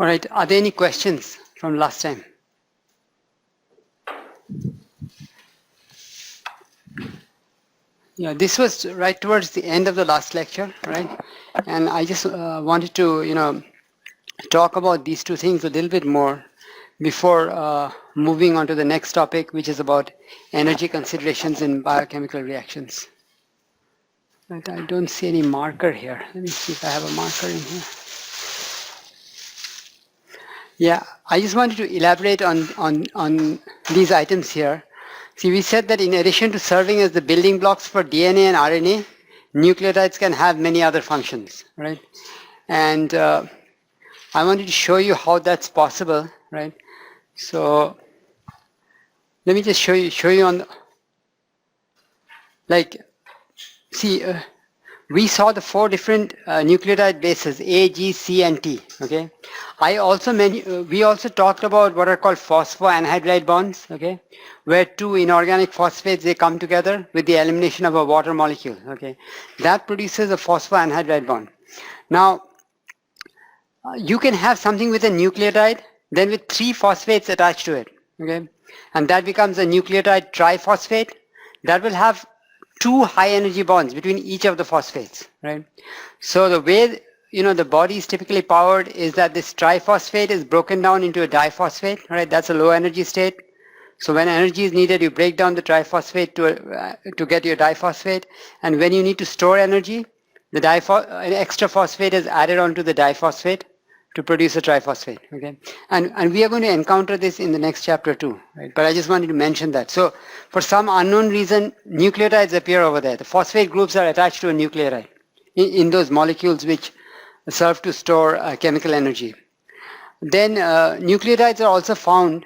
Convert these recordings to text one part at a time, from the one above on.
All right, are there any questions from last time? Yeah, this was right towards the end of the last lecture, right? And I just wanted to, talk about these two things a little bit more before moving on to the next topic, which is about energy considerations in biochemical reactions. Right, I don't see any marker here. Let me see if I have a marker in here. Yeah, I just wanted to elaborate on these items here. See, we said that in addition to serving as the building blocks for DNA and RNA, nucleotides can have many other functions, right? And I wanted to show you how that's possible, right? So let me just show you on the, like, see, we saw the 4 different nucleotide bases, A, G, C, and T. Okay. We also talked about what are called phosphoanhydride bonds. Okay, where 2 inorganic phosphates, they come together with the elimination of a water molecule. Okay, that produces a phosphoanhydride bond. Now, you can have something with a nucleotide, then with 3 phosphates attached to it. Okay, and that becomes a nucleotide triphosphate. That will have 2 high energy bonds between each of the phosphates, right? So the way the body is typically powered is that this triphosphate is broken down into a diphosphate, right? That's a low energy state. So when energy is needed, you break down the triphosphate to get your diphosphate, and when you need to store energy, an extra phosphate is added onto the diphosphate to produce a triphosphate. Okay, and we are going to encounter this in the next chapter too, right? But I just wanted to mention that. So for some unknown reason, nucleotides appear over there. The phosphate groups are attached to a nucleotide in those molecules which serve to store chemical energy. Then nucleotides are also found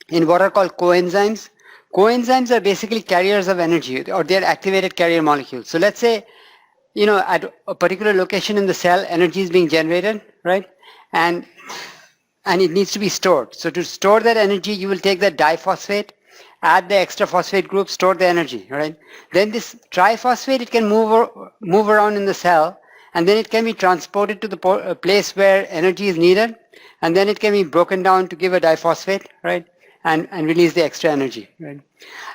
in what are called coenzymes. Coenzymes are basically carriers of energy, or they're activated carrier molecules. So let's say at a particular location in the cell, energy is being generated, right? And it needs to be stored. So to store that energy, you will take that diphosphate, add the extra phosphate group, store the energy, right? Then this triphosphate, it can move around in the cell, and then it can be transported to the place where energy is needed, and then it can be broken down to give a diphosphate, right? And release the extra energy, right?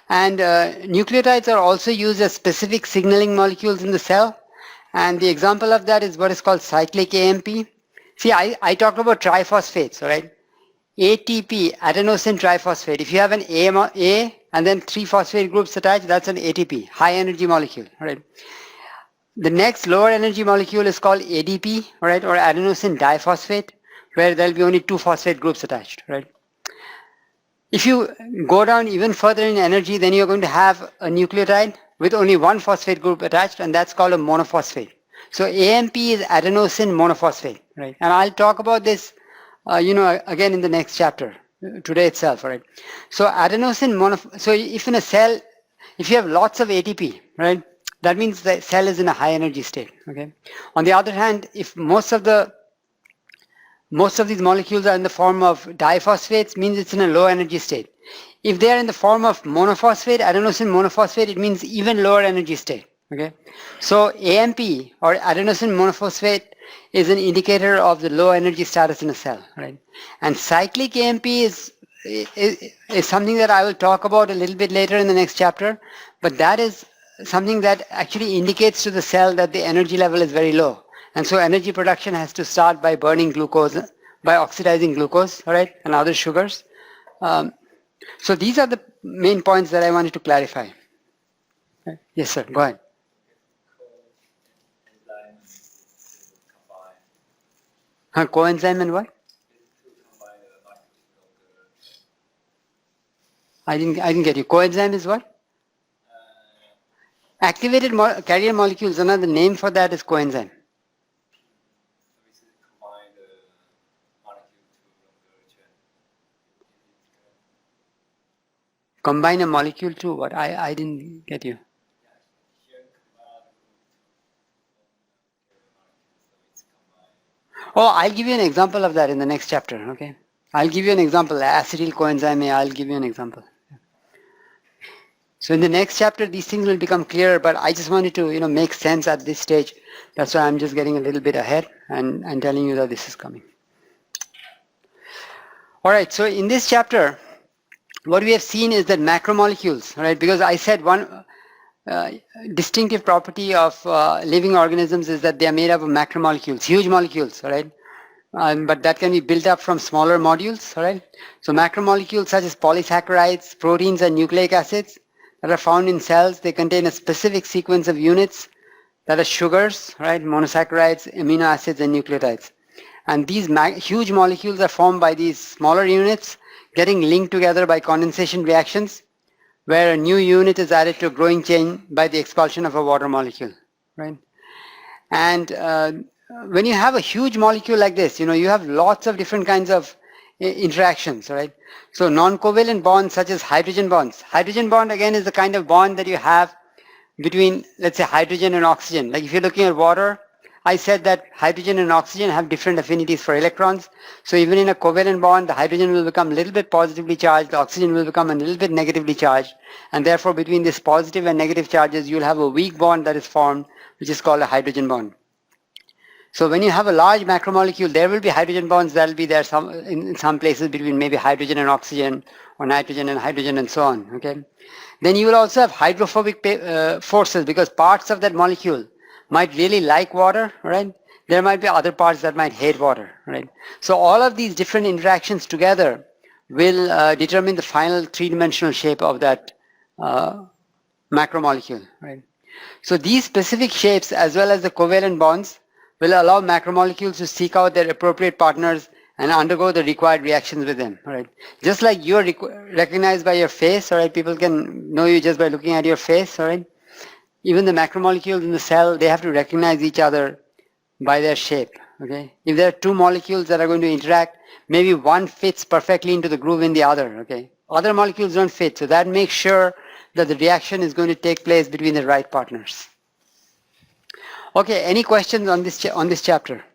And nucleotides are also used as specific signaling molecules in the cell. And the example of that is what is called cyclic AMP. See, I talked about triphosphates, right? ATP, adenosine triphosphate. If you have an A and then 3 phosphate groups attached, that's an ATP, high energy molecule, right? The next lower energy molecule is called ADP, right, or adenosine diphosphate, where there'll be only 2 phosphate groups attached, right? If you go down even further in energy, then you're going to have a nucleotide with only 1 phosphate group attached, and that's called a monophosphate. So AMP is adenosine monophosphate, right? And I'll talk about this, again in the next chapter, today itself, right? So so if in a cell, if you have lots of ATP, right, that means the cell is in a high energy state, okay? On the other hand, if most of these molecules are in the form of diphosphates, means it's in a low energy state. If they are in the form of monophosphate, adenosine monophosphate, it means even lower energy state. Okay, so AMP or adenosine monophosphate is an indicator of the low energy status in a cell, right? And cyclic AMP is something that I will talk about a little bit later in the next chapter, but that is something that actually indicates to the cell that the energy level is very low. And so energy production has to start by burning glucose, by oxidizing glucose, all right, and other sugars. So these are the main points that I wanted to clarify. Yes, sir, go ahead. Coenzyme and what? I didn't get you. Coenzyme is what? Activated carrier molecules. Another name for that is coenzyme. Combine a molecule to what? I didn't get you. Oh, I'll give you an example of that in the next chapter, okay? I'll give you an example, acetyl coenzyme A, I'll give you an example. So in the next chapter, these things will become clearer, but I just wanted to, make sense at this stage. That's why I'm just getting a little bit ahead and telling you that this is coming. All right, so in this chapter, what we have seen is that macromolecules, right? Because I said one distinctive property of living organisms is that they are made up of macromolecules, huge molecules, all right? But that can be built up from smaller modules, all right? So macromolecules such as polysaccharides, proteins, and nucleic acids that are found in cells, they contain a specific sequence of units that are sugars, right? Monosaccharides, amino acids, and nucleotides. And these huge molecules are formed by these smaller units getting linked together by condensation reactions, where a new unit is added to a growing chain by the expulsion of a water molecule, right? And when you have a huge molecule like this, you have lots of different kinds of interactions, right? So non-covalent bonds such as hydrogen bonds. Hydrogen bond again is the kind of bond that you have between, let's say, hydrogen and oxygen. Like if you're looking at water, I said that hydrogen and oxygen have different affinities for electrons. So even in a covalent bond, the hydrogen will become a little bit positively charged, the oxygen will become a little bit negatively charged. And therefore, between these positive and negative charges, you'll have a weak bond that is formed, which is called a hydrogen bond. So when you have a large macromolecule, there will be hydrogen bonds that will be there in some places between maybe hydrogen and oxygen, or nitrogen and hydrogen, and so on. Okay. Then you will also have hydrophobic forces, because parts of that molecule might really like water, right? There might be other parts that might hate water, right? So all of these different interactions together will determine the final three-dimensional shape of that macromolecule, right? So these specific shapes, as well as the covalent bonds, will allow macromolecules to seek out their appropriate partners and undergo the required reactions with them, right? Just like you're recognized by your face, all right? People can know you just by looking at your face, all right? Even the macromolecules in the cell, they have to recognize each other by their shape, okay? If there are two molecules that are going to interact, maybe one fits perfectly into the groove in the other, okay? Other molecules don't fit, so that makes sure that the reaction is going to take place between the right partners. Okay, any questions on this chapter?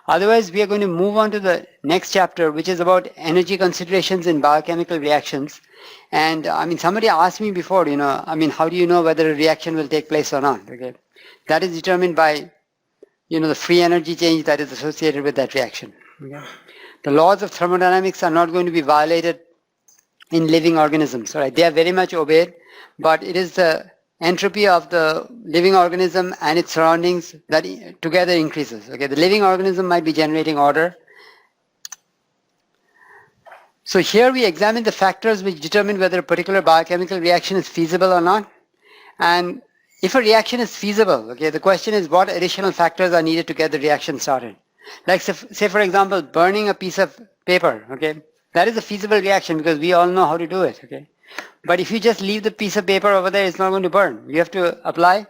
Otherwise, we are going to move on to the next chapter, which is about energy considerations in biochemical reactions. And somebody asked me before, how do you know whether a reaction will take place or not? Okay, that is determined by, the free energy change that is associated with that reaction. Okay? The laws of thermodynamics are not going to be violated in living organisms, right? They are very much obeyed, but it is the entropy of the living organism and its surroundings that together increases. Okay, the living organism might be generating order. So here we examine the factors which determine whether a particular biochemical reaction is feasible or not. And if a reaction is feasible, okay, the question is what additional factors are needed to get the reaction started. Like say for example, burning a piece of paper, okay, that is a feasible reaction because we all know how to do it, okay. But if you just leave the piece of paper over there, it's not going to burn. You have to apply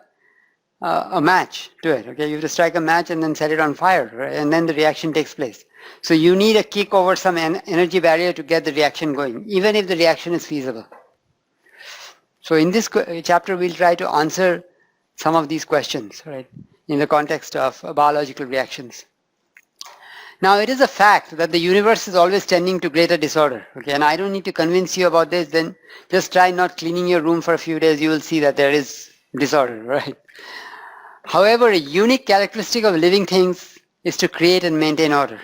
a match to it, okay? You have to strike a match and then set it on fire, right? And then the reaction takes place. So you need a kick over some energy barrier to get the reaction going, even if the reaction is feasible. So in this chapter, we'll try to answer some of these questions, right? In the context of biological reactions. Now, it is a fact that the universe is always tending to greater disorder, okay? And I don't need to convince you about this, then just try not cleaning your room for a few days, you will see that there is disorder, right? However, a unique characteristic of living things is to create and maintain order,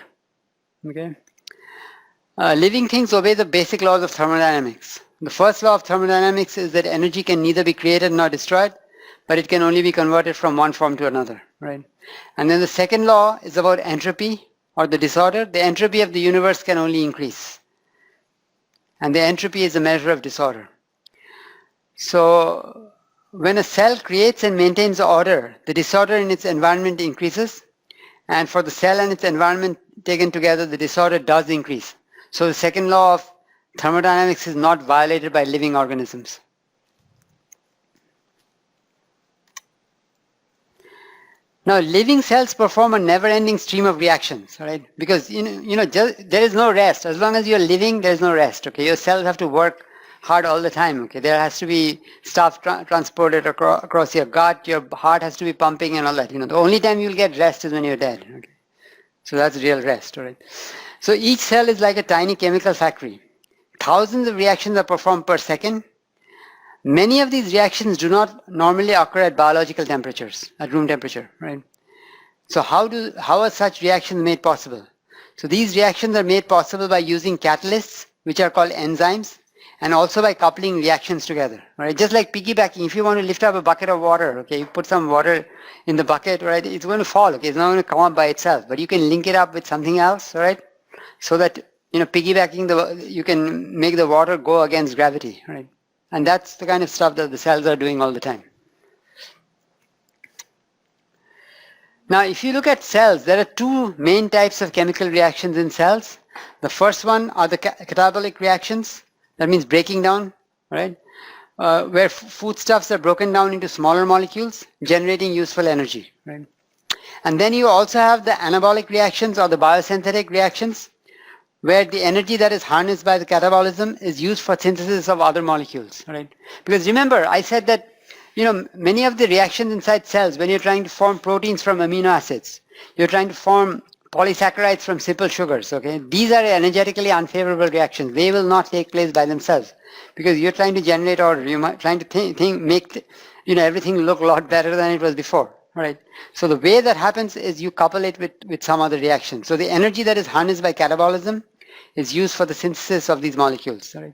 okay? Living things obey the basic laws of thermodynamics. The first law of thermodynamics is that energy can neither be created nor destroyed, but it can only be converted from one form to another, right? And then the second law is about entropy, or the disorder. The entropy of the universe can only increase. And the entropy is a measure of disorder. So when a cell creates and maintains order, the disorder in its environment increases. And for the cell and its environment taken together, the disorder does increase. So the second law of thermodynamics is not violated by living organisms. Now, living cells perform a never-ending stream of reactions, right? Because there is no rest. As long as you're living, there is no rest. Okay, your cells have to work hard all the time. Okay, there has to be stuff transported across your gut. Your heart has to be pumping and all that. The only time you'll get rest is when you're dead. Okay, so that's real rest, right? So each cell is like a tiny chemical factory. Thousands of reactions are performed per second. Many of these reactions do not normally occur at biological temperatures, at room temperature, right? So how are such reactions made possible? So these reactions are made possible by using catalysts, which are called enzymes, and also by coupling reactions together, right? Just like piggybacking, if you want to lift up a bucket of water, okay, you put some water in the bucket, right, it's going to fall, okay, it's not going to come up by itself, but you can link it up with something else, right, so that, piggybacking, you can make the water go against gravity, right? And that's the kind of stuff that the cells are doing all the time. Now, if you look at cells, there are two main types of chemical reactions in cells. The first one are the catabolic reactions. That means breaking down, right? Where foodstuffs are broken down into smaller molecules, generating useful energy, right? And then you also have the anabolic reactions or the biosynthetic reactions, where the energy that is harnessed by the catabolism is used for synthesis of other molecules, right? Because remember, I said that many of the reactions inside cells, when you're trying to form proteins from amino acids, you're trying to form polysaccharides from simple sugars, okay? These are energetically unfavorable reactions. They will not take place by themselves because you're trying to generate order. You're trying to make everything look a lot better than it was before, right? So the way that happens is you couple it with some other reaction. So the energy that is harnessed by catabolism is used for the synthesis of these molecules, right?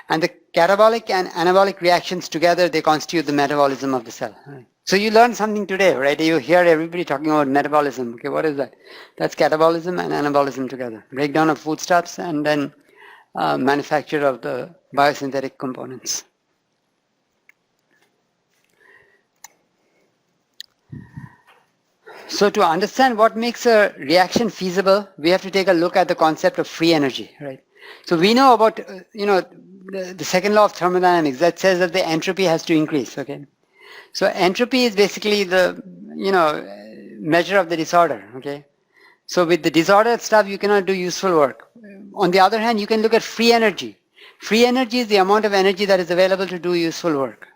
And the catabolic and anabolic reactions together, they constitute the metabolism of the cell. Right? So you learned something today, right? You hear everybody talking about metabolism. Okay, what is that? That's catabolism and anabolism together. Breakdown of foodstuffs and then manufacture of the biosynthetic components. So to understand what makes a reaction feasible, we have to take a look at the concept of free energy, right? So we know about, the second law of thermodynamics that says that the entropy has to increase, okay? So entropy is basically the, measure of the disorder, okay? So with the disordered stuff, you cannot do useful work. On the other hand, you can look at free energy. Free energy is the amount of energy that is available to do useful work.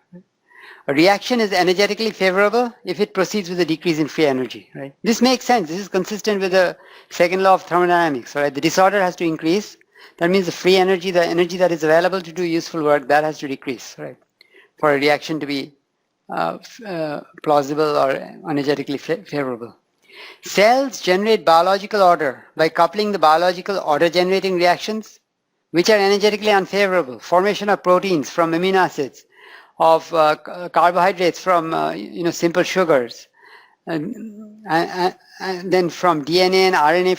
A reaction is energetically favorable if it proceeds with a decrease in free energy, right? This makes sense. This is consistent with the second law of thermodynamics, right? The disorder has to increase. That means the free energy, the energy that is available to do useful work, that has to decrease, right? For a reaction to be plausible or energetically favorable. Cells generate biological order by coupling the biological order generating reactions, which are energetically unfavorable. Formation of proteins from amino acids, of carbohydrates from simple sugars, and then from DNA and RNA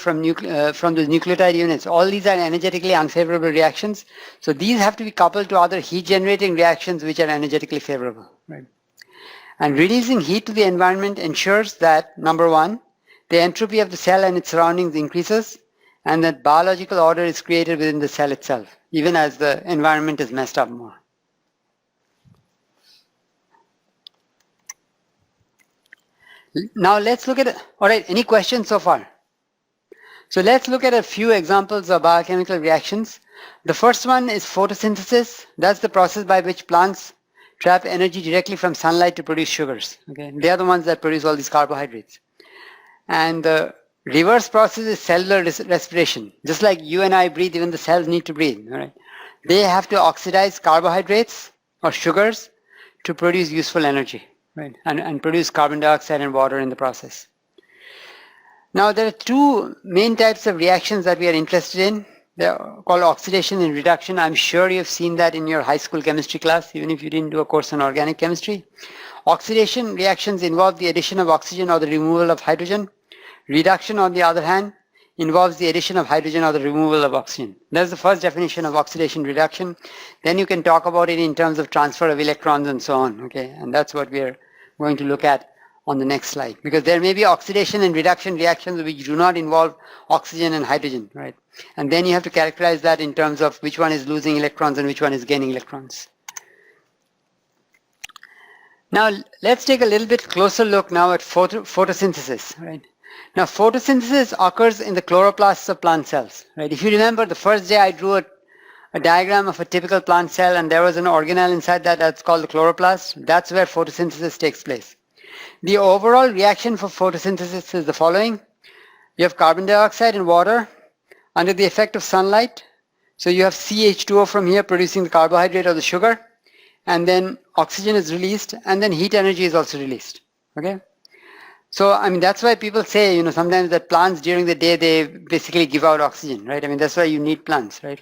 from the nucleotide units. All these are energetically unfavorable reactions. So these have to be coupled to other heat-generating reactions which are energetically favorable. Right? And releasing heat to the environment ensures that, number one, the entropy of the cell and its surroundings increases, and that biological order is created within the cell itself, even as the environment is messed up more. Now let's look at, all right, any questions so far? So let's look at a few examples of biochemical reactions. The first one is photosynthesis. That's the process by which plants trap energy directly from sunlight to produce sugars. Okay, they are the ones that produce all these carbohydrates. And the reverse process is cellular respiration. Just like you and I breathe, even the cells need to breathe. All right? They have to oxidize carbohydrates or sugars to produce useful energy. Right, and produce carbon dioxide and water in the process. Now there are two main types of reactions that we are interested in. They're called oxidation and reduction. I'm sure you've seen that in your high school chemistry class, even if you didn't do a course on organic chemistry. Oxidation reactions involve the addition of oxygen or the removal of hydrogen. Reduction, on the other hand, involves the addition of hydrogen or the removal of oxygen. That's the first definition of oxidation reduction. Then you can talk about it in terms of transfer of electrons and so on. Okay, and that's what we're going to look at on the next slide, because there may be oxidation and reduction reactions which do not involve oxygen and hydrogen, right? And then you have to characterize that in terms of which one is losing electrons and which one is gaining electrons. Now let's take a little bit closer look now at photosynthesis, right? Now photosynthesis occurs in the chloroplasts of plant cells, right? If you remember, the first day I drew a diagram of a typical plant cell and there was an organelle inside that's called the chloroplast. That's where photosynthesis takes place. The overall reaction for photosynthesis is the following. You have carbon dioxide and water under the effect of sunlight. So you have CH2O from here producing the carbohydrate or the sugar, and then oxygen is released, and then heat energy is also released. Okay? So, I mean, that's why people say, sometimes that plants during the day, they basically give out oxygen, right? I mean, that's why you need plants, right?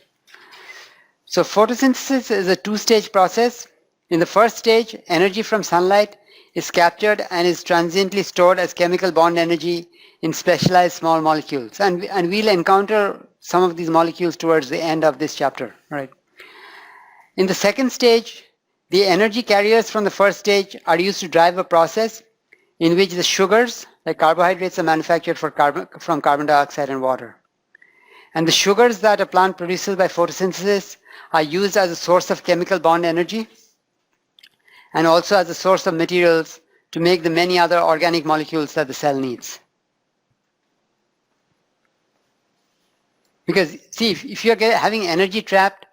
So photosynthesis is a two-stage process. In the first stage, energy from sunlight is captured and is transiently stored as chemical bond energy in specialized small molecules. And we'll encounter some of these molecules towards the end of this chapter, right? In the second stage, the energy carriers from the first stage are used to drive a process in which the sugars, like carbohydrates, are manufactured from carbon dioxide and water. And the sugars that a plant produces by photosynthesis are used as a source of chemical bond energy and also as a source of materials to make the many other organic molecules that the cell needs. Because see, if you're having energy trapped,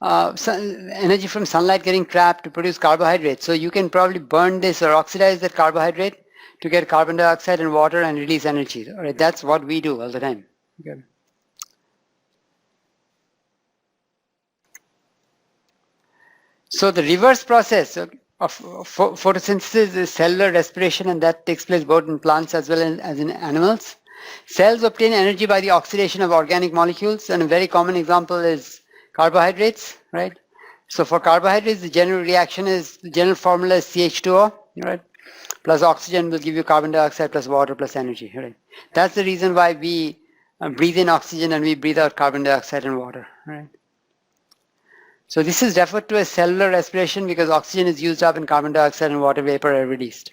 energy from sunlight getting trapped to produce carbohydrates, so you can probably burn this or oxidize that carbohydrate to get carbon dioxide and water and release energy. All right, that's what we do all the time. Okay. So the reverse process of photosynthesis is cellular respiration, and that takes place both in plants as well as in animals. Cells obtain energy by the oxidation of organic molecules, and a very common example is carbohydrates, right? So for carbohydrates, the general formula is CH2O, right? Plus oxygen will give you carbon dioxide plus water plus energy, right? That's the reason why we breathe in oxygen and we breathe out carbon dioxide and water, right? So this is referred to as cellular respiration because oxygen is used up and carbon dioxide and water vapor are released.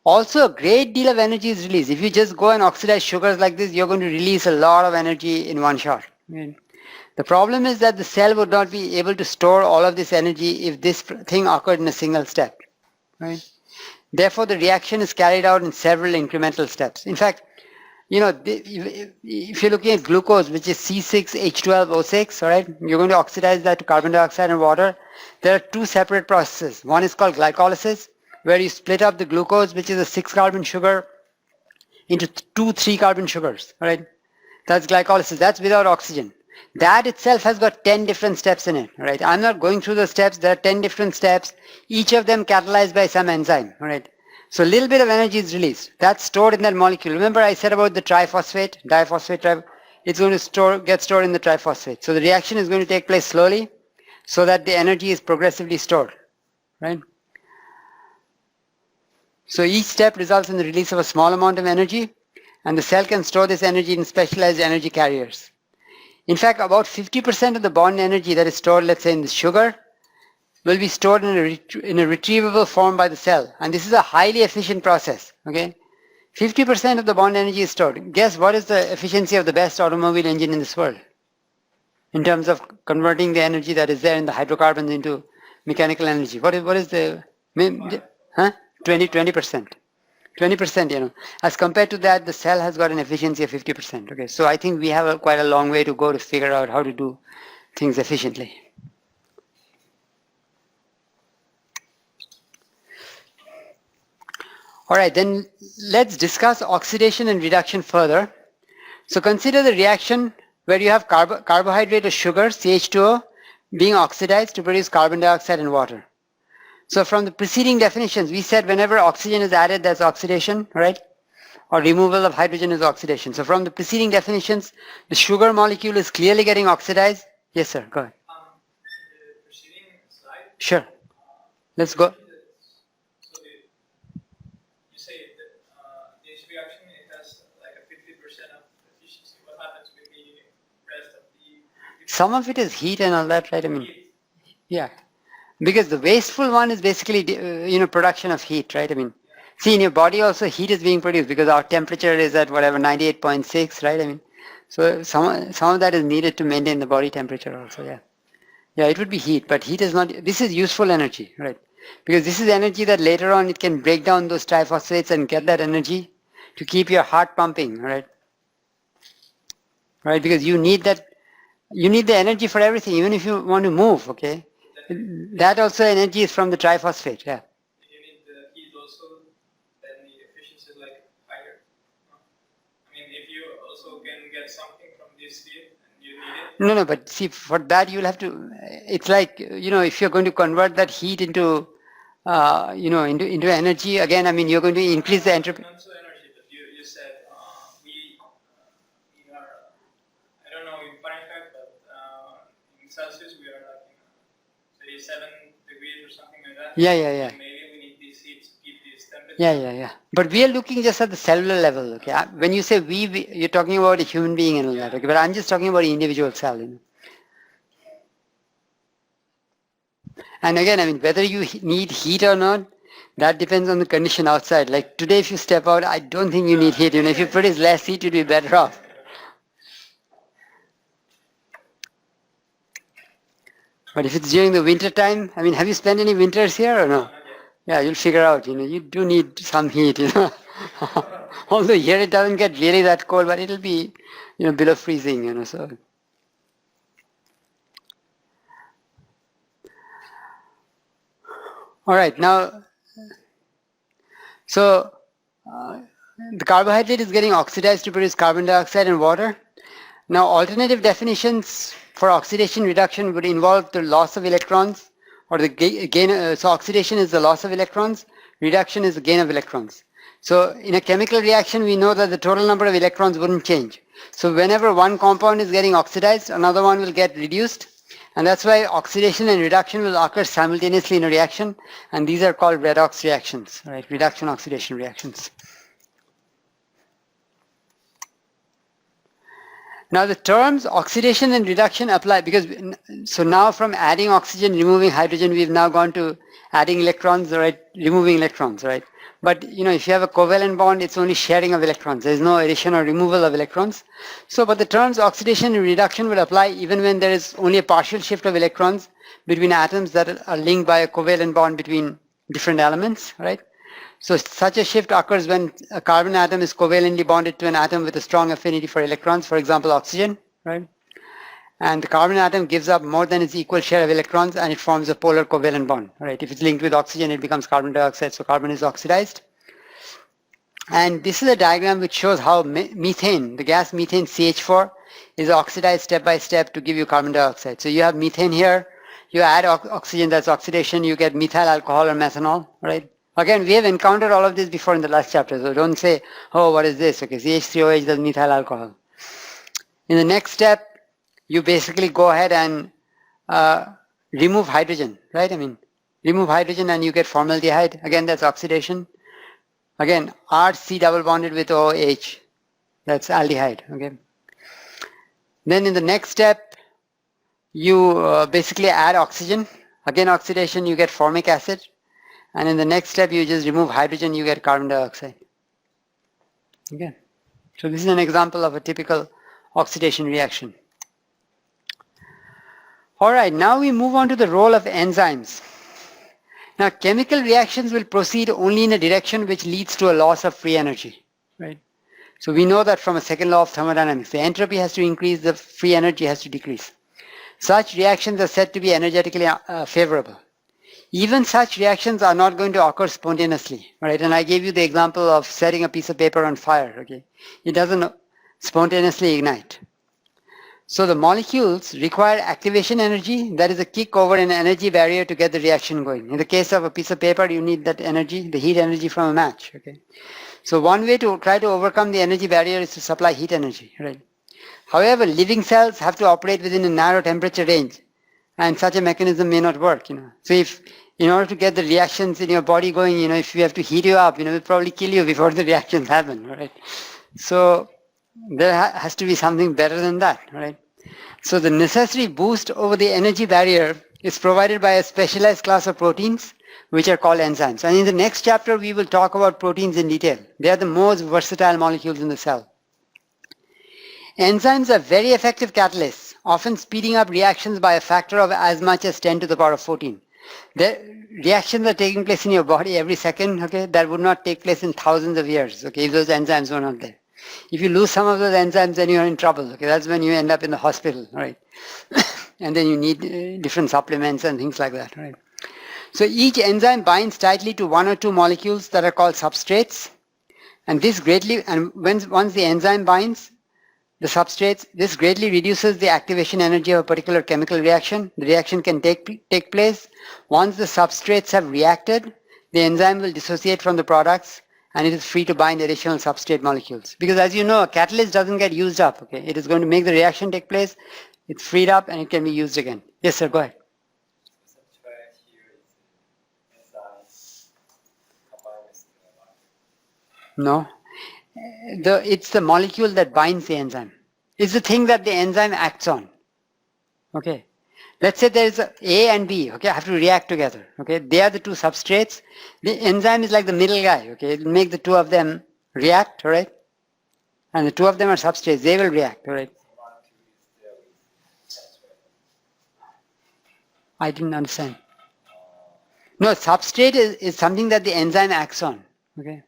Also, a great deal of energy is released. If you just go and oxidize sugars like this, you're going to release a lot of energy in one shot. The problem is that the cell would not be able to store all of this energy if this thing occurred in a single step. Right? Therefore, the reaction is carried out in several incremental steps. In fact, if you're looking at glucose, which is C6H12O6, all right, you're going to oxidize that to carbon dioxide and water. There are two separate processes. One is called glycolysis, where you split up the glucose, which is a 6-carbon sugar, into 2 3-carbon sugars, all right? That's glycolysis. That's without oxygen. That itself has got 10 different steps in it, all right? I'm not going through the steps. There are 10 different steps, each of them catalyzed by some enzyme, all right? So a little bit of energy is released. That's stored in that molecule. Remember I said about the diphosphate, it's going to get stored in the triphosphate. So the reaction is going to take place slowly so that the energy is progressively stored, right? So each step results in the release of a small amount of energy, and the cell can store this energy in specialized energy carriers. In fact, about 50% of the bond energy that is stored, let's say in the sugar, will be stored in a retrievable form by the cell. And this is a highly efficient process, okay? 50% of the bond energy is stored. Guess what is the efficiency of the best automobile engine in this world? In terms of converting the energy that is there in the hydrocarbons into mechanical energy. What is the, 20%. 20%, As compared to that, the cell has got an efficiency of 50%, okay? So I think we have quite a long way to go to figure out how to do things efficiently. All right, then let's discuss oxidation and reduction further. So consider the reaction where you have carbohydrate or sugar, CH2O, being oxidized to produce carbon dioxide and water. So from the preceding definitions, we said whenever oxygen is added, that's oxidation, right? Or removal of hydrogen is oxidation. So from the preceding definitions, the sugar molecule is clearly getting oxidized. Yes, sir, go ahead. The preceding slide? Sure. Let's go. Some of it is heat and all that, right? I mean, yeah. Because the wasteful one is basically, production of heat, right? I mean, see, in your body also heat is being produced because our temperature is at whatever, 98.6, right? I mean, so some of that is needed to maintain the body temperature also, yeah. Yeah, it would be heat, but heat is not, this is useful energy, right? Because this is energy that later on it can break down those triphosphates and get that energy to keep your heart pumping, right? Right, because you need that. You need the energy for everything, even if you want to move, okay? That also energy is from the triphosphate, yeah. You need the heat also, then the efficiency is like higher. I mean, if you also can get something from this heat and you need it. No, but see, for that you'll have to, it's like, if you're going to convert that heat into into energy, again, I mean, you're going to increase the entropy. Not so energy, but you said we are, I don't know in Fahrenheit, but in Celsius we are like in 37 degrees or something like that. Yeah. So maybe we need this heat to keep this temperature. Yeah. But we are looking just at the cellular level, okay? When you say we you're talking about a human being and all that, okay? But I'm just talking about the individual cell, And again, I mean, whether you need heat or not, that depends on the condition outside. Like today, if you step out, I don't think you need heat. If you produce less heat, you'd be better off. But if it's during the winter time, I mean, have you spent any winters here or no? Yeah, you'll figure out, you do need some heat, Although here it doesn't get really that cold, but it'll be, below freezing, so. All right, now, so the carbohydrate is getting oxidized to produce carbon dioxide and water. Now, alternative definitions for oxidation reduction would involve the loss of electrons or the gain. So oxidation is the loss of electrons, reduction is the gain of electrons. So in a chemical reaction, we know that the total number of electrons wouldn't change. So whenever one compound is getting oxidized, another one will get reduced. And that's why oxidation and reduction will occur simultaneously in a reaction. And these are called redox reactions, right? Reduction oxidation reactions. Now the terms oxidation and reduction apply because, so now from adding oxygen, removing hydrogen, we've now gone to adding electrons, right? Removing electrons, right? But if you have a covalent bond, it's only sharing of electrons. There's no addition or removal of electrons. So, but the terms oxidation and reduction will apply even when there is only a partial shift of electrons between atoms that are linked by a covalent bond between different elements, right? So such a shift occurs when a carbon atom is covalently bonded to an atom with a strong affinity for electrons, for example, oxygen, right? And the carbon atom gives up more than its equal share of electrons and it forms a polar covalent bond, right? If it's linked with oxygen, it becomes carbon dioxide, so carbon is oxidized. And this is a diagram which shows how methane, the gas methane CH4, is oxidized step by step to give you carbon dioxide. So you have methane here, you add oxygen, that's oxidation, you get methyl alcohol or methanol, right? Again, we have encountered all of this before in the last chapter, so don't say, oh, what is this? Okay, CH3OH, that's methyl alcohol. In the next step, you basically go ahead and remove hydrogen, right? I mean, remove hydrogen and you get formaldehyde. Again, that's oxidation. Again, RC double bonded with OH, that's aldehyde, okay? Then in the next step, you basically add oxygen. Again, oxidation, you get formic acid. And in the next step, you just remove hydrogen, you get carbon dioxide. Okay. So this is an example of a typical oxidation reaction. All right, now we move on to the role of enzymes. Now, chemical reactions will proceed only in a direction which leads to a loss of free energy, right? So we know that from a second law of thermodynamics, the entropy has to increase, the free energy has to decrease. Such reactions are said to be energetically favorable. Even such reactions are not going to occur spontaneously, right? And I gave you the example of setting a piece of paper on fire, okay? It doesn't spontaneously ignite. So the molecules require activation energy, that is a kick over an energy barrier to get the reaction going. In the case of a piece of paper, you need that energy, the heat energy from a match, okay? So one way to try to overcome the energy barrier is to supply heat energy, right? However, living cells have to operate within a narrow temperature range, and such a mechanism may not work, So if, in order to get the reactions in your body going, if we have to heat you up, we'll probably kill you before the reactions happen, right? So there has to be something better than that, right? So the necessary boost over the energy barrier is provided by a specialized class of proteins, which are called enzymes. And in the next chapter, we will talk about proteins in detail. They are the most versatile molecules in the cell. Enzymes are very effective catalysts, often speeding up reactions by a factor of as much as 10 to the power of 14. The reactions are taking place in your body every second, okay? That would not take place in thousands of years, okay, if those enzymes were not there. If you lose some of those enzymes, then you're in trouble, okay? That's when you end up in the hospital, right? And then you need different supplements and things like that, right? So each enzyme binds tightly to one or two molecules that are called substrates. And this greatly, and once the enzyme binds, the substrates. This greatly reduces the activation energy of a particular chemical reaction. The reaction can take place. Once the substrates have reacted, the enzyme will dissociate from the products and it is free to bind additional substrate molecules. Because as you know, a catalyst doesn't get used up. Okay, it is going to make the reaction take place. It's freed up and it can be used again. Yes, sir, go ahead. No, it's the molecule that binds the enzyme. It's the thing that the enzyme acts on. Okay. Let's say there is A and B, okay, have to react together, okay. They are the two substrates. The enzyme is like the middle guy, okay. It will make the two of them react, all right. And the two of them are substrates. They will react, all right. I didn't understand. No, substrate is something that the enzyme acts on, okay.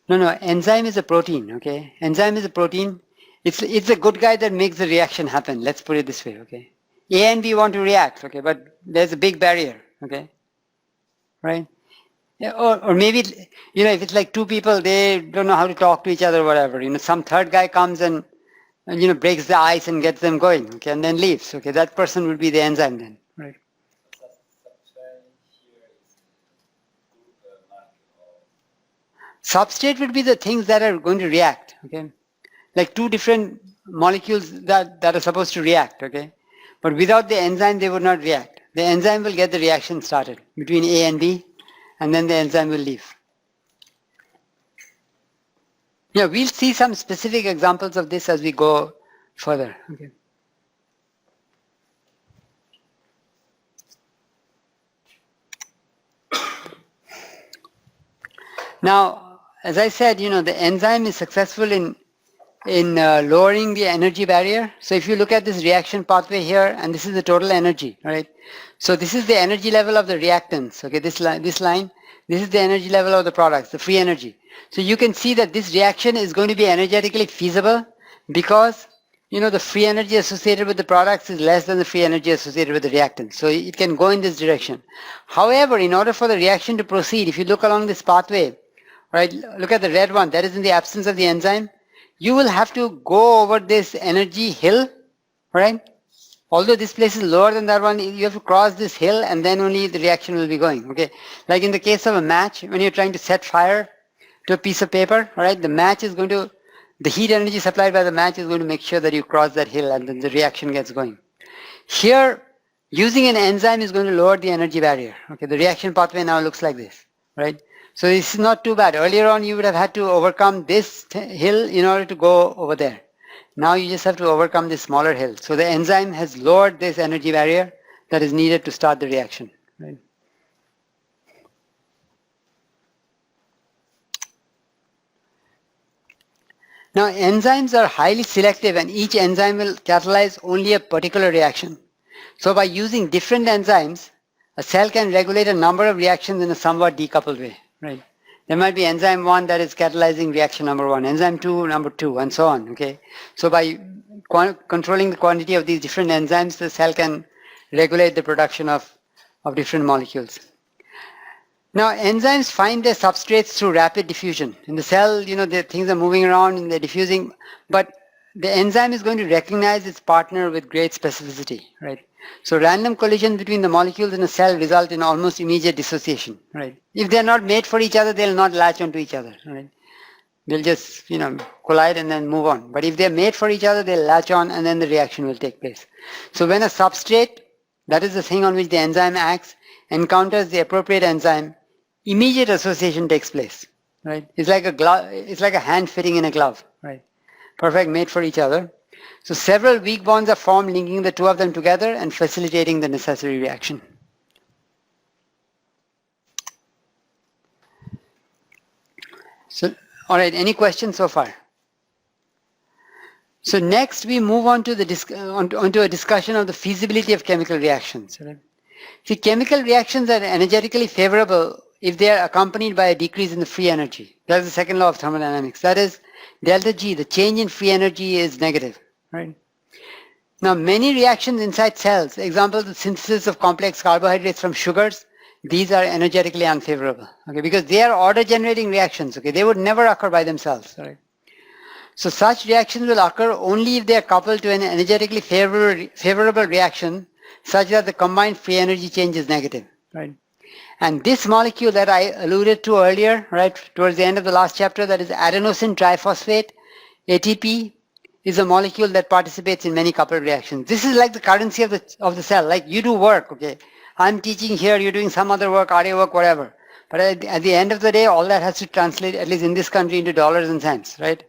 No, enzyme is a protein, okay? Enzyme is a protein. It's a good guy that makes the reaction happen. Let's put it this way, okay? A and B want to react, okay? But there's a big barrier, okay? Right? Yeah, or maybe, if it's like two people, they don't know how to talk to each other or whatever. Some third guy comes and breaks the ice and gets them going, okay? And then leaves, okay? That person would be the enzyme then, right? Substrate would be the things that are going to react, okay? Like two different molecules that are supposed to react, okay? But without the enzyme, they would not react. The enzyme will get the reaction started between A and B, and then the enzyme will leave. Yeah, we'll see some specific examples of this as we go further, okay? Now, as I said, the enzyme is successful in lowering the energy barrier. So if you look at this reaction pathway here, and this is the total energy, right? So this is the energy level of the reactants, okay? This line, this is the energy level of the products, the free energy. So you can see that this reaction is going to be energetically feasible because, the free energy associated with the products is less than the free energy associated with the reactants. So it can go in this direction. However, in order for the reaction to proceed, if you look along this pathway, right, look at the red one, that is in the absence of the enzyme. You will have to go over this energy hill, right? Although this place is lower than that one, you have to cross this hill and then only the reaction will be going, okay? Like in the case of a match, when you're trying to set fire to a piece of paper, right, the heat energy supplied by the match is going to make sure that you cross that hill and then the reaction gets going. Here, using an enzyme is going to lower the energy barrier, okay? The reaction pathway now looks like this, right? So this is not too bad. Earlier on, you would have had to overcome this hill in order to go over there. Now you just have to overcome this smaller hill. So the enzyme has lowered this energy barrier that is needed to start the reaction, right? Now enzymes are highly selective and each enzyme will catalyze only a particular reaction. So by using different enzymes, a cell can regulate a number of reactions in a somewhat decoupled way, right? There might be enzyme 1 that is catalyzing reaction number 1, enzyme 2, number 2, and so on, okay? So by controlling the quantity of these different enzymes, the cell can regulate the production of different molecules. Now, enzymes find their substrates through rapid diffusion. In the cell, the things are moving around and they're diffusing, but the enzyme is going to recognize its partner with great specificity, right? So random collisions between the molecules in a cell result in almost immediate dissociation, right? If they're not made for each other, they'll not latch onto each other, right? They'll just, collide and then move on. But if they're made for each other, they'll latch on and then the reaction will take place. So when a substrate, that is the thing on which the enzyme acts, encounters the appropriate enzyme, immediate association takes place, right? It's like a glove, it's like a hand fitting in a glove, right? Perfect, made for each other. So several weak bonds are formed linking the two of them together and facilitating the necessary reaction. So, all right, any questions so far? So next we move on to onto a discussion of the feasibility of chemical reactions. Right? See, chemical reactions are energetically favorable if they are accompanied by a decrease in the free energy. That's the second law of thermodynamics. That is, delta G, the change in free energy is negative. Right? Now, many reactions inside cells, example, the synthesis of complex carbohydrates from sugars, these are energetically unfavorable, okay, because they are order generating reactions, okay, they would never occur by themselves, right? So such reactions will occur only if they are coupled to an energetically favorable reaction such that the combined free energy change is negative, right? And this molecule that I alluded to earlier, right, towards the end of the last chapter, that is adenosine triphosphate, ATP, is a molecule that participates in many coupled reactions. This is like the currency of the cell. Like you do work, okay? I'm teaching here, you're doing some other work, RA work, whatever. But at the end of the day, all that has to translate, at least in this country, into dollars and cents, right?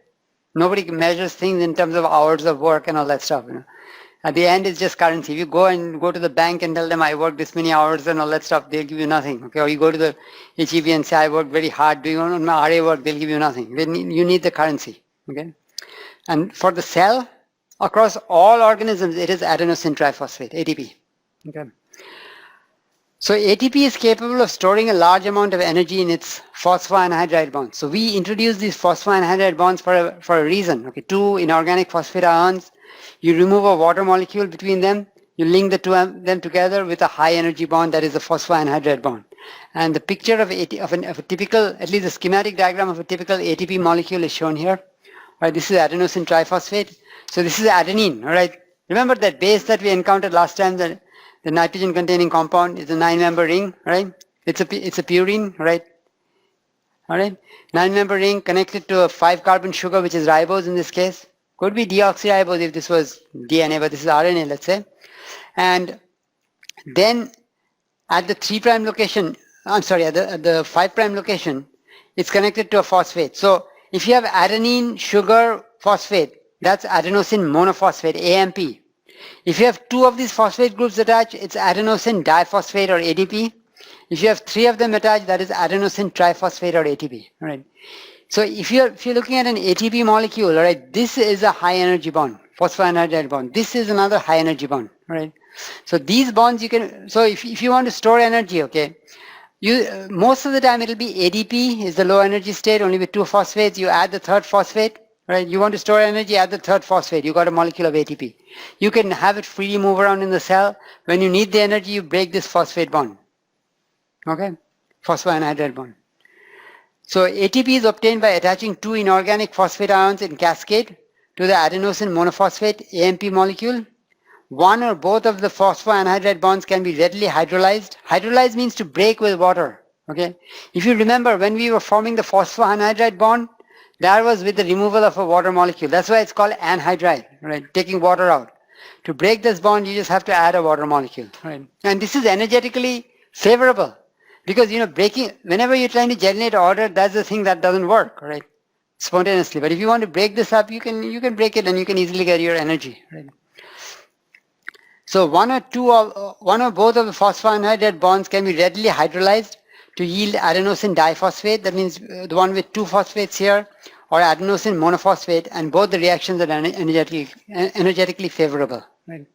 Nobody measures things in terms of hours of work and all that stuff, you know. At the end, it's just currency. If you go to the bank and tell them I worked this many hours and all that stuff, they'll give you nothing. Okay, or you go to the HEB and say I worked very hard doing on my RA work, they'll give you nothing. You need the currency. Okay, and for the cell, across all organisms, it is adenosine triphosphate (ATP). Okay. So ATP is capable of storing a large amount of energy in its phosphoanhydride bonds. So we introduced these phosphoanhydride bonds for a reason. Okay, two inorganic phosphate ions. You remove a water molecule between them. You link the two of them together with a high energy bond that is a phosphoanhydride bond. And the picture of a typical, at least a schematic diagram of a typical ATP molecule is shown here. Right, this is adenosine triphosphate. So this is adenine. All right. Remember that base that we encountered last time, that the nitrogen containing compound is a 9-member ring, right? It's a purine, right? All right. 9-member ring connected to a 5-carbon sugar, which is ribose in this case. Could be deoxyribose if this was DNA, but this is RNA, let's say. And then at the 3' location, at the 5' location, it's connected to a phosphate. So if you have adenine, sugar, phosphate, that's adenosine monophosphate, AMP. If you have 2 of these phosphate groups attached, it's adenosine diphosphate or ADP. If you have 3 of them attached, that is adenosine triphosphate or ATP. All right. So if you're looking at an ATP molecule, all right, this is a high energy bond, phosphoanhydride bond. This is another high energy bond, all right. So these bonds you can. So if you want to store energy, okay, most of the time it'll be ADP is the low energy state, only with 2 phosphates. You add the 3rd phosphate. Right, you want to store energy, add the 3rd phosphate. You got a molecule of ATP. You can have it freely move around in the cell. When you need the energy, you break this phosphate bond. Okay, phosphoanhydride bond. So ATP is obtained by attaching 2 inorganic phosphate ions in cascade to the adenosine monophosphate AMP molecule. One or both of the phosphoanhydride bonds can be readily hydrolyzed. Hydrolyze means to break with water. Okay, if you remember when we were forming the phosphoanhydride bond, that was with the removal of a water molecule. That's why it's called anhydride, right? Taking water out. To break this bond, you just have to add a water molecule, right? And this is energetically favorable because, you know, whenever you're trying to generate order, that's the thing that doesn't work, right? Spontaneously. But if you want to break this up, you can break it and you can easily get your energy, right? So one or both of the phosphoanhydride bonds can be readily hydrolyzed to yield adenosine diphosphate, that means the one with 2 phosphates here, or adenosine monophosphate, and both the reactions are energetically favorable. Right.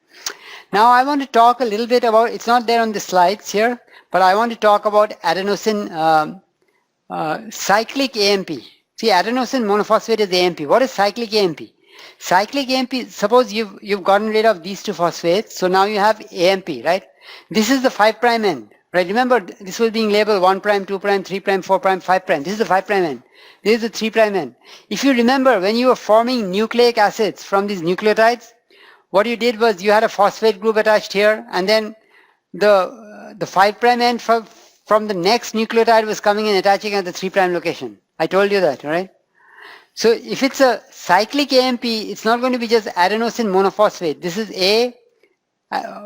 Now I want to talk a little bit about, it's not there on the slides here, but I want to talk about adenosine cyclic AMP. See, adenosine monophosphate is AMP. What is cyclic AMP? Cyclic AMP, suppose you've gotten rid of these 2 phosphates, so now you have AMP, right? This is the 5' end. Right, remember this was being labeled 1', 2', 3', 4', 5'. This is the 5' end. This is the 3' end. If you remember, when you were forming nucleic acids from these nucleotides, what you did was you had a phosphate group attached here, and then the 5' end from the next nucleotide was coming and attaching at the 3' location. I told you that, right? So if it's a cyclic AMP, it's not going to be just adenosine monophosphate. This is A.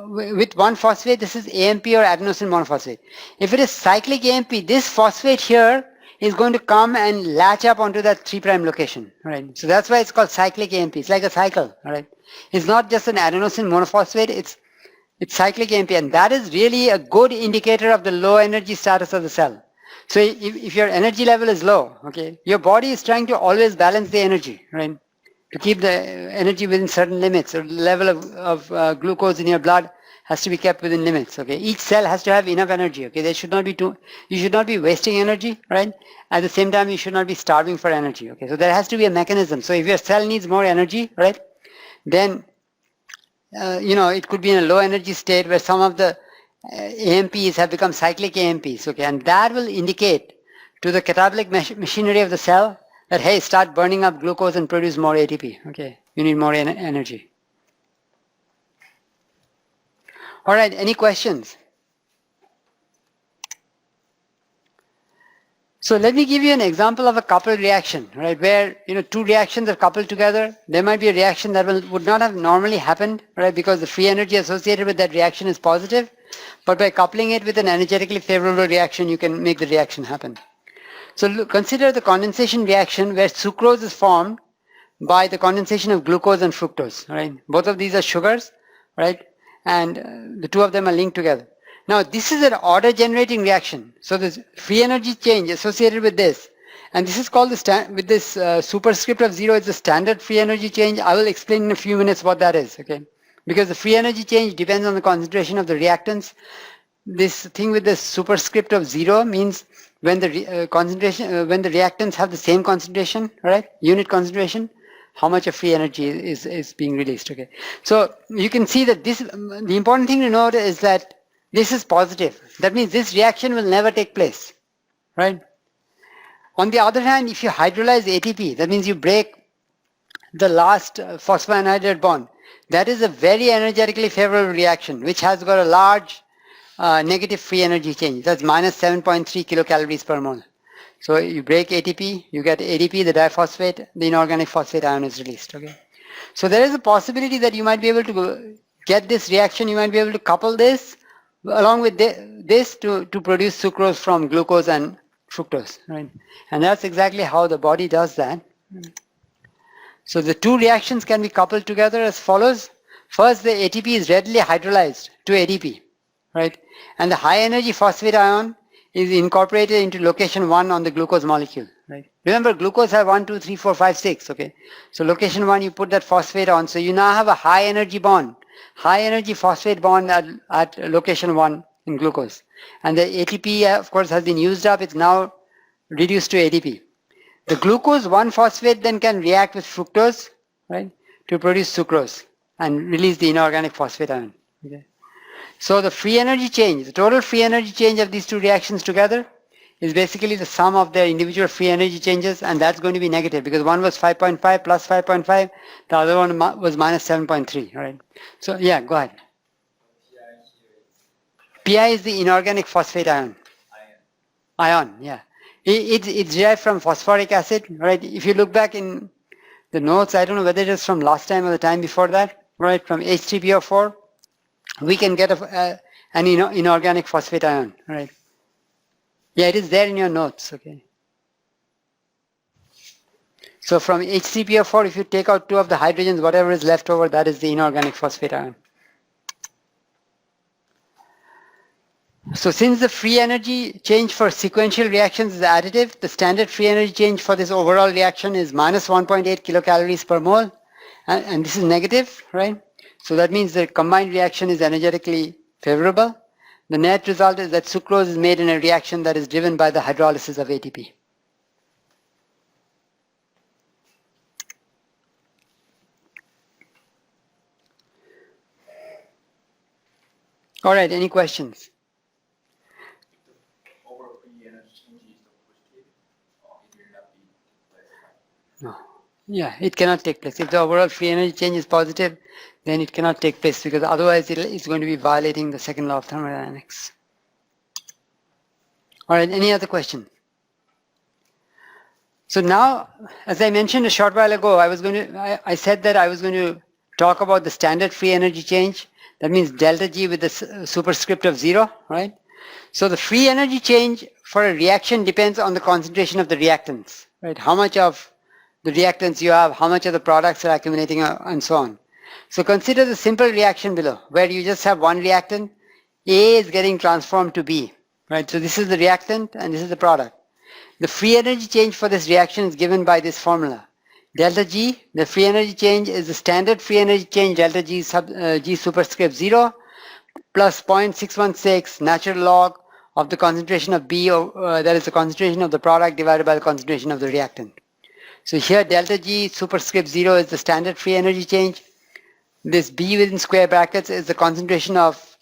With 1 phosphate, this is AMP or adenosine monophosphate. If it is cyclic AMP, this phosphate here is going to come and latch up onto that 3' location. Right? So that's why it's called cyclic AMP. It's like a cycle. Right? It's not just an adenosine monophosphate, it's cyclic AMP, and that is really a good indicator of the low energy status of the cell. So if your energy level is low, okay, your body is trying to always balance the energy, right? To keep the energy within certain limits, or the level of glucose in your blood has to be kept within limits. Okay, each cell has to have enough energy. Okay, you should not be wasting energy, right? At the same time, you should not be starving for energy. Okay, so there has to be a mechanism. So if your cell needs more energy, right, then it could be in a low energy state where some of the AMPs have become cyclic AMPs, okay, and that will indicate to the catabolic machinery of the cell that, hey, start burning up glucose and produce more ATP, okay, you need more energy. All right, any questions? So let me give you an example of a coupled reaction, right, where, two reactions are coupled together. There might be a reaction that would not have normally happened, right, because the free energy associated with that reaction is positive, but by coupling it with an energetically favorable reaction, you can make the reaction happen. So look, consider the condensation reaction where sucrose is formed by the condensation of glucose and fructose, right? Both of these are sugars, right? And the two of them are linked together. Now, this is an order generating reaction. So the free energy change associated with this, and this is called with this superscript of 0 is the standard free energy change. I will explain in a few minutes what that is, okay? Because the free energy change depends on the concentration of the reactants. This thing with the superscript of 0 means when the concentration, when the reactants have the same concentration, right? Unit concentration, how much of free energy is being released, okay? So you can see that this, the important thing to note is that this is positive. That means this reaction will never take place, right? On the other hand, if you hydrolyze ATP, that means you break the last phosphoanhydride bond. That is a very energetically favorable reaction, which has got a large negative free energy change. That's minus 7.3 kilocalories per mole. So you break ATP, you get ADP, the diphosphate, the inorganic phosphate ion is released, okay? So there is a possibility that you might be able to get this reaction, you might be able to couple this along with this to produce sucrose from glucose and fructose, right? And that's exactly how the body does that. So the two reactions can be coupled together as follows. First, the ATP is readily hydrolyzed to ADP, right? And the high energy phosphate ion is incorporated into location 1 on the glucose molecule, right? Remember, glucose have 1, 2, 3, 4, 5, 6, okay? So location 1, you put that phosphate on. So you now have a high energy bond, high energy phosphate bond at location 1 in glucose. And the ATP, of course, has been used up. It's now reduced to ADP. The glucose 1-phosphate then can react with fructose, right, to produce sucrose and release the inorganic phosphate ion, okay? So the free energy change, the total free energy change of these two reactions together is basically the sum of their individual free energy changes, and that's going to be negative because one was 5.5 plus 5.5, the other one was minus 7.3, right? So yeah, go ahead. Pi is the inorganic phosphate ion. Ion, yeah. It's derived from phosphoric acid, right? If you look back in the notes, I don't know whether it is from last time or the time before that, right? From H3PO4, we can get an inorganic phosphate ion, right? Yeah, it is there in your notes, okay? So from H3PO4, if you take out 2 of the hydrogens, whatever is left over, that is the inorganic phosphate ion. So since the free energy change for sequential reactions is additive, the standard free energy change for this overall reaction is minus 1.8 kilocalories per mole, and this is negative, right? So that means the combined reaction is energetically favorable. The net result is that sucrose is made in a reaction that is driven by the hydrolysis of ATP. All right, any questions? No. Yeah, it cannot take place. If the overall free energy change is positive, then it cannot take place because otherwise it's going to be violating the second law of thermodynamics. All right, any other question? So now, as I mentioned a short while ago, I said that I was going to talk about the standard free energy change. That means delta G with the superscript of 0, right? So the free energy change for a reaction depends on the concentration of the reactants, right? How much of the reactants you have, how much of the products are accumulating, and so on. So consider the simple reaction below, where you just have one reactant. A is getting transformed to B, right? So this is the reactant and this is the product. The free energy change for this reaction is given by this formula. Delta G, the free energy change is the standard free energy change, delta G G superscript 0 plus 0.616 natural log of the concentration of B, that is the concentration of the product divided by the concentration of the reactant. So here delta G superscript 0 is the standard free energy change. This B within square brackets is the concentration of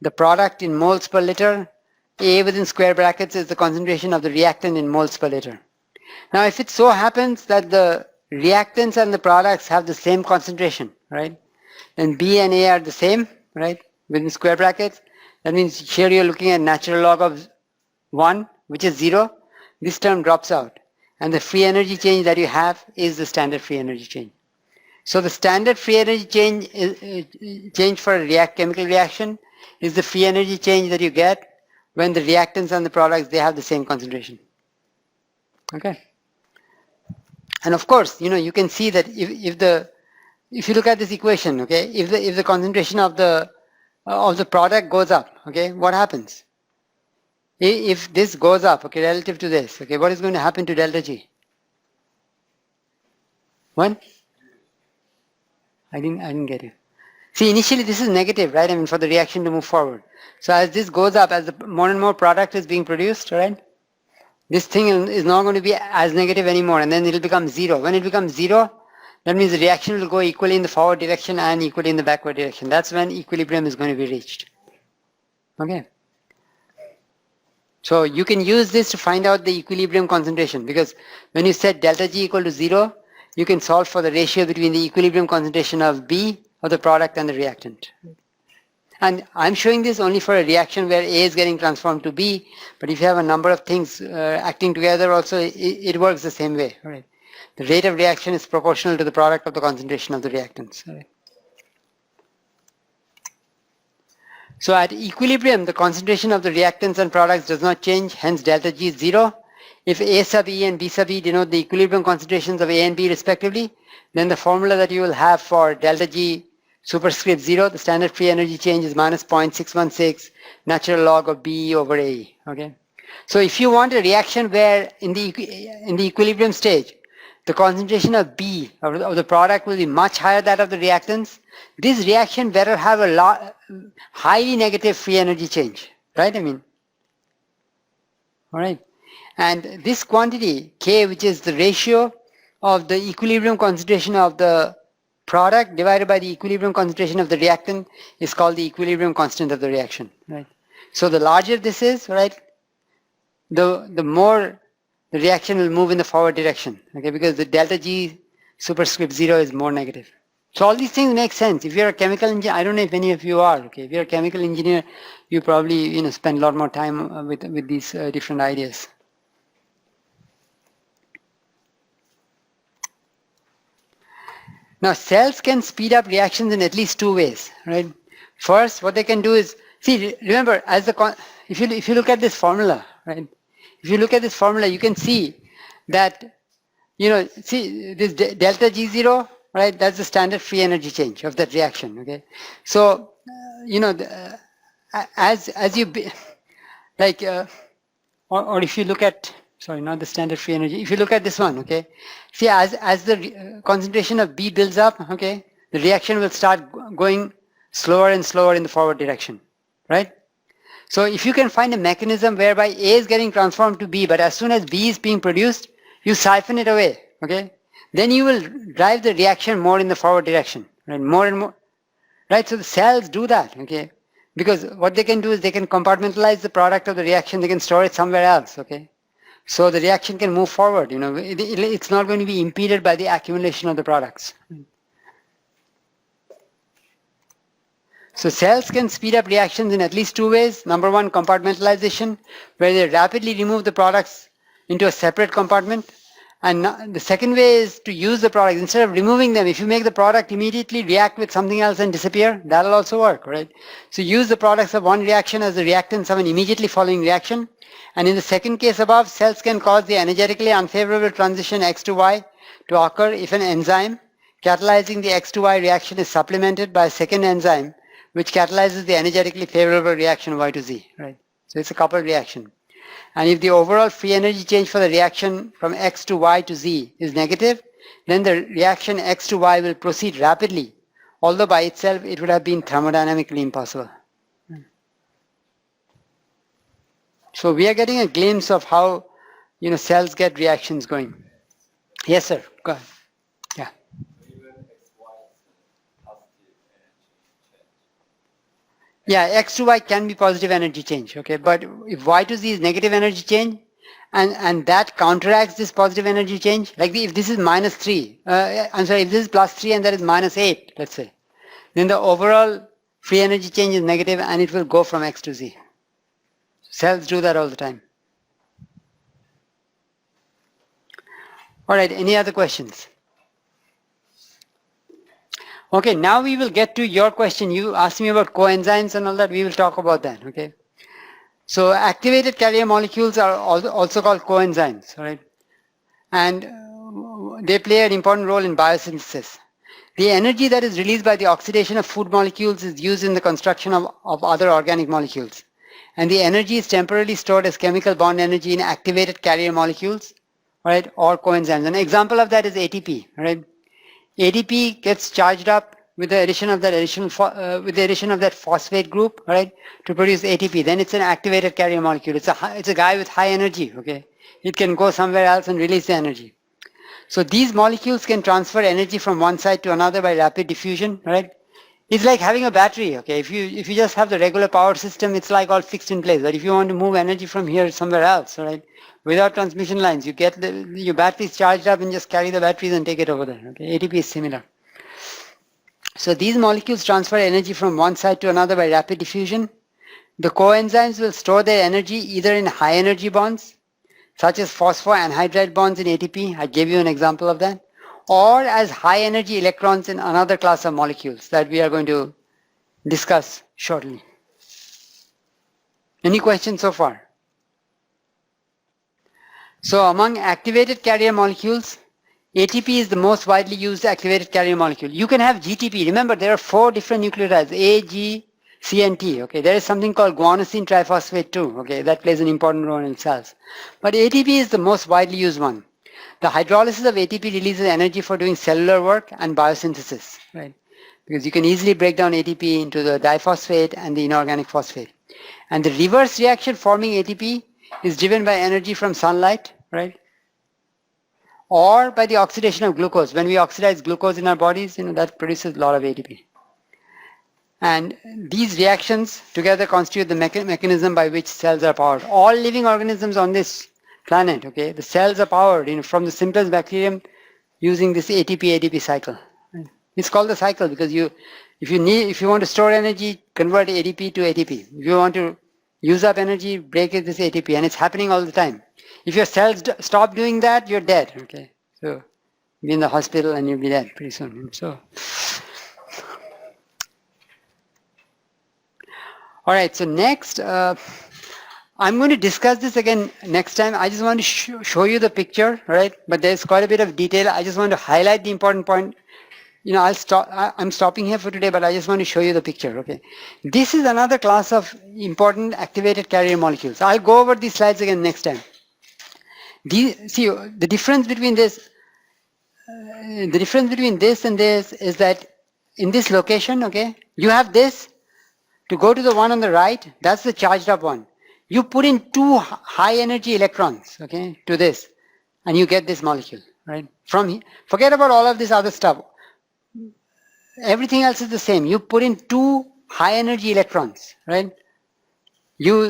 the product in moles per liter. A within square brackets is the concentration of the reactant in moles per liter. Now, if it so happens that the reactants and the products have the same concentration, right? Then B and A are the same, right? Within square brackets. That means here you're looking at natural log of 1, which is 0. This term drops out. And the free energy change that you have is the standard free energy change. So the standard free energy change for a chemical reaction is the free energy change that you get when the reactants and the products, they have the same concentration. Okay. And of course, you can see that if you look at this equation, okay, if the concentration of the product goes up, okay, what happens? If this goes up, okay, relative to this, okay, what is going to happen to delta G? What? I didn't get you. See, initially this is negative, right? I mean, for the reaction to move forward. So as this goes up, as more and more product is being produced, right? This thing is not going to be as negative anymore, and then it will become 0. When it becomes 0, that means the reaction will go equally in the forward direction and equally in the backward direction. That's when equilibrium is going to be reached. Okay. So you can use this to find out the equilibrium concentration, because when you set delta G equal to 0, you can solve for the ratio between the equilibrium concentration of B, of the product, and the reactant. And I'm showing this only for a reaction where A is getting transformed to B, but if you have a number of things acting together also, it works the same way. Right? The rate of reaction is proportional to the product of the concentration of the reactants. Right? So at equilibrium, the concentration of the reactants and products does not change, hence delta G is 0. If A sub E and B sub E denote the equilibrium concentrations of A and B respectively, then the formula that you will have for delta G superscript 0, the standard free energy change is minus 0.616 natural log of B over AE. Okay. So if you want a reaction where in the equilibrium stage, the concentration of B, of the product, will be much higher than that of the reactants, this reaction better have a highly negative free energy change, right? I mean, all right. And this quantity, K, which is the ratio of the equilibrium concentration of the product divided by the equilibrium concentration of the reactant, is called the equilibrium constant of the reaction, right? So the larger this is, right, the more the reaction will move in the forward direction, okay, because the delta G superscript 0 is more negative. So all these things make sense. If you're a chemical engineer, I don't know if any of you are, okay, if you're a chemical engineer, you probably, spend a lot more time with these different ideas. Now, cells can speed up reactions in at least 2 ways, right? First, what they can do is, see, remember, if you look at this formula, right? If you look at this formula, you can see that, see this delta G0, right? That's the standard free energy change of that reaction, okay? So, as you, like, or if you look at, sorry, not the standard free energy. If you look at this one, okay, see, as the concentration of B builds up, okay, the reaction will start going slower and slower in the forward direction, right? So if you can find a mechanism whereby A is getting transformed to B, but as soon as B is being produced, you siphon it away, okay, then you will drive the reaction more in the forward direction, right? More and more, right? So the cells do that, okay, because what they can do is they can compartmentalize the product of the reaction, they can store it somewhere else, okay. So the reaction can move forward, it's not going to be impeded by the accumulation of the products. So cells can speed up reactions in at least 2 ways. Number one, compartmentalization, where they rapidly remove the products into a separate compartment. And the second way is to use the product. Instead of removing them, if you make the product immediately react with something else and disappear, that'll also work, right? So use the products of one reaction as the reactants of an immediately following reaction. And in the second case above, cells can cause the energetically unfavorable transition X to Y to occur if an enzyme catalyzing the X to Y reaction is supplemented by a second enzyme which catalyzes the energetically favorable reaction Y to Z, right? So it's a coupled reaction. And if the overall free energy change for the reaction from X to Y to Z is negative, then the reaction X to Y will proceed rapidly, although by itself it would have been thermodynamically impossible. So we are getting a glimpse of how, cells get reactions going. Yes, sir. Go ahead. Yeah. Yeah, X to Y can be positive energy change, okay? But if Y to Z is negative energy change, and that counteracts this positive energy change, like if this is minus 3, I'm sorry, if this is plus 3 and that is minus 8, let's say, then the overall free energy change is negative and it will go from X to Z. Cells do that all the time. All right, any other questions? Okay, now we will get to your question. You asked me about coenzymes and all that. We will talk about that, okay? So activated carrier molecules are also called coenzymes, all right? And they play an important role in biosynthesis. The energy that is released by the oxidation of food molecules is used in the construction of other organic molecules. And the energy is temporarily stored as chemical bond energy in activated carrier molecules, right, or coenzymes. An example of that is ATP, right? ADP gets charged up with the addition of that phosphate group, right, to produce ATP. Then it's an activated carrier molecule. It's a guy with high energy, okay? It can go somewhere else and release the energy. So these molecules can transfer energy from one side to another by rapid diffusion, right? It's like having a battery, okay? If you just have the regular power system, it's like all fixed in place. But if you want to move energy from here somewhere else, right, without transmission lines, you get your batteries charged up and just carry the batteries and take it over there, okay? ATP is similar. So these molecules transfer energy from one side to another by rapid diffusion. The coenzymes will store their energy either in high energy bonds, such as phosphoanhydride bonds in ATP, I gave you an example of that, or as high energy electrons in another class of molecules that we are going to discuss shortly. Any questions so far? So among activated carrier molecules, ATP is the most widely used activated carrier molecule. You can have GTP. Remember, there are 4 different nucleotides, A, G, C and T, okay? There is something called guanosine triphosphate too, okay? That plays an important role in cells. But ATP is the most widely used one. The hydrolysis of ATP releases energy for doing cellular work and biosynthesis, right? Because you can easily break down ATP into the diphosphate and the inorganic phosphate. And the reverse reaction forming ATP is driven by energy from sunlight, right? Or by the oxidation of glucose. When we oxidize glucose in our bodies, that produces a lot of ATP. And these reactions together constitute the mechanism by which cells are powered. All living organisms on this planet, okay, the cells are powered, from the simplest bacterium using this ATP-ADP cycle. It's called the cycle because if you want to store energy, convert ADP to ATP. If you want to use up energy, break it this ATP, and it's happening all the time. If your cells stop doing that, you're dead, okay? So be in the hospital and you'll be dead pretty soon. So. All right, so next, I'm going to discuss this again next time. I just want to show you the picture, right? But there's quite a bit of detail. I just want to highlight the important point. I'm stopping here for today, but I just want to show you the picture, okay? This is another class of important activated carrier molecules. I'll go over these slides again next time. See, the difference between this and this is that in this location, okay, you have this. To go to the one on the right, that's the charged up one. You put in 2 high energy electrons, okay, to this, and you get this molecule, right? Forget about all of this other stuff. Everything else is the same. You put in 2 high energy electrons, right? You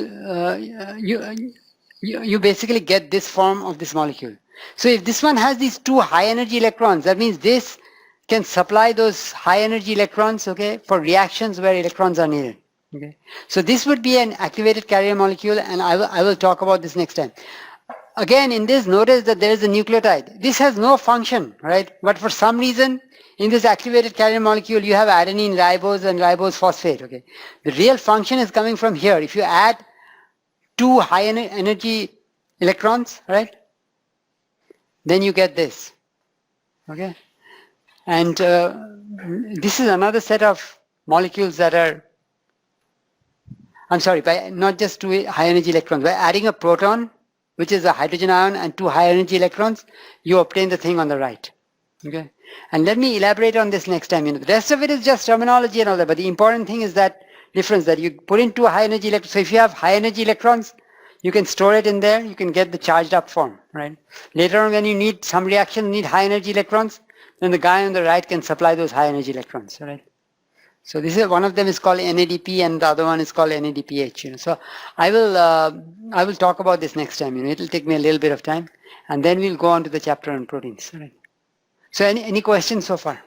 basically get this form of this molecule. So if this one has these 2 high energy electrons, that means this can supply those high energy electrons, okay, for reactions where electrons are needed. Okay. So this would be an activated carrier molecule, and I will talk about this next time. Again, in this, notice that there is a nucleotide. This has no function, right? But for some reason, in this activated carrier molecule, you have adenine, ribose, and ribose phosphate. Okay. The real function is coming from here. If you add 2 high energy electrons, right, then you get this. Okay. And this is another set of molecules that are, by not just 2 high energy electrons, by adding a proton, which is a hydrogen ion, and 2 high energy electrons, you obtain the thing on the right. Okay. And let me elaborate on this next time. The rest of it is just terminology and all that, but the important thing is that difference that you put in 2 high energy electrons. So if you have high energy electrons, you can store it in there, you can get the charged up form, right? Later on when you need some reaction, need high energy electrons, then the guy on the right can supply those high energy electrons, right? So this is one of them is called NADP and the other one is called NADPH. So I will talk about this next time. It'll take me a little bit of time, and then we'll go on to the chapter on proteins. All right. So any questions so far?